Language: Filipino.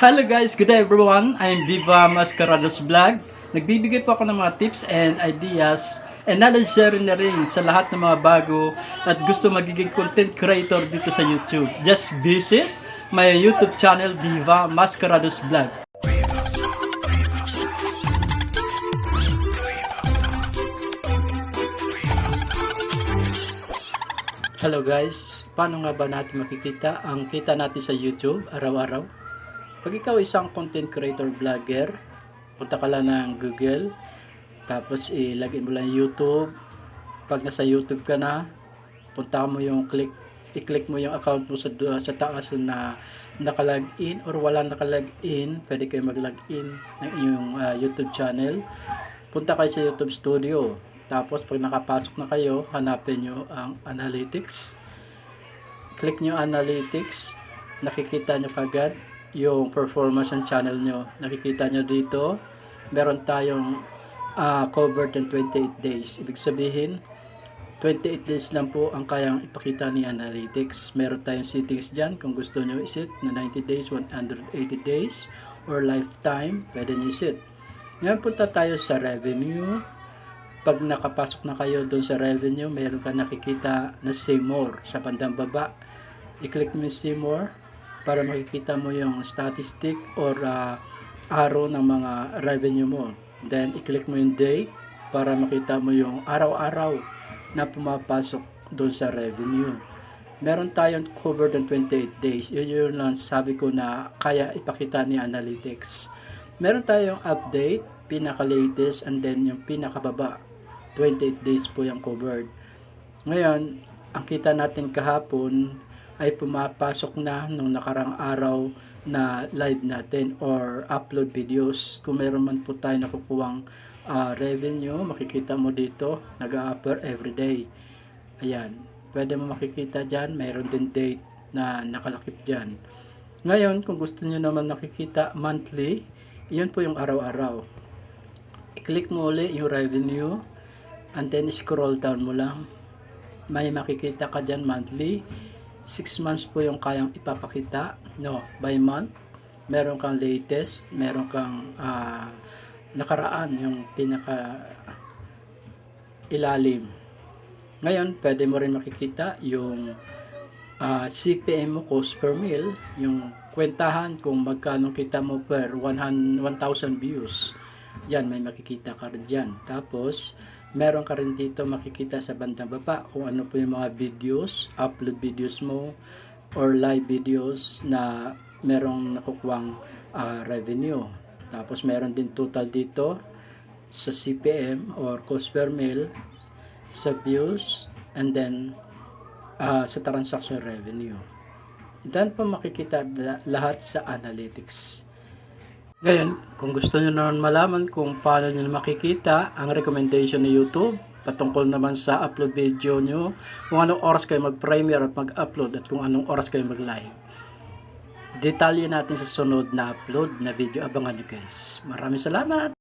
Hello guys, good day everyone. I'm Viva Mascarados Vlog. Nagbibigay po ako ng mga tips and ideas and knowledge sharing na rin sa lahat ng mga bago at gusto magiging content creator dito sa YouTube. Just visit my YouTube channel Viva Mascarados Vlog. Hello guys, paano nga ba natin makikita ang kita natin sa YouTube araw-araw? Pag ikaw isang content creator vlogger, punta ka lang ng Google, tapos ilagay mo lang YouTube. Pag nasa YouTube ka na, punta mo yung i-click mo yung account mo sa taas na nakalagin or wala nakalagin, pwede kayo mag-login ng inyong YouTube channel. Punta kayo sa YouTube Studio. Tapos pag nakapasok na kayo, hanapin nyo ang Analytics. Click nyo Analytics, nakikita nyo kagad yung performance ng channel nyo. Nakikita nyo dito, meron tayong covered in 28 days. Ibig sabihin, 28 days lang po ang kayang ipakita ni Analytics. Meron tayong settings dyan kung gusto nyo iset na 90 days, 180 days, or lifetime, pwede nyo iset. Ngayon punta tayo sa revenue. Pag nakapasok na kayo doon sa revenue, meron ka nakikita na see more sa bandang baba. I-click mo yung see more para makikita mo yung statistic or arrow ng mga revenue mo. Then, i-click mo yung date para makita mo yung araw-araw na pumapasok doon sa revenue. Meron tayong covered in 28 days. Yun lang sabi ko na kaya ipakita ni Analytics. Meron tayong update, pinaka-latest, and then yung pinakababa. 28 days po yung covered. Ngayon, ang kita natin kahapon ay pumapasok na nung nakarang araw na live natin or upload videos. Kung meron man po tayo nakukuhang revenue, makikita mo dito, nag-a-upper everyday. Ayan, pwede mo makikita dyan, mayroon din date na nakalakip dyan. Ngayon, kung gusto nyo naman makikita monthly, yun po yung araw-araw. I-click mo ulit yung revenue, and then scroll down mo lang. May makikita ka dyan monthly. 6 months po yung kayang ipapakita. No, by month. Meron kang latest. Meron kang nakaraan. Yung pinaka ilalim. Ngayon, pwede mo rin makikita yung CPM mo, cost per mil. Yung kwentahan kung magkano kita mo per 1,000 views. Yan, may makikita ka rin dyan. Tapos, meron ka rin dito makikita sa bandang baba kung ano po yung mga videos, upload videos mo, or live videos na merong nakukuhang revenue. Tapos meron din total dito sa CPM or cost per mil, sa views, and then sa transaction revenue. Dan po makikita lahat sa Analytics. Ngayon, kung gusto nyo naman malaman kung paano nyo makikita ang recommendation ni YouTube patungkol naman sa upload video nyo, kung anong oras kayo mag-premiere at mag-upload at kung anong oras kayo mag-live. Detalye natin sa sunod na upload na video. Abangan nyo guys. Maraming salamat!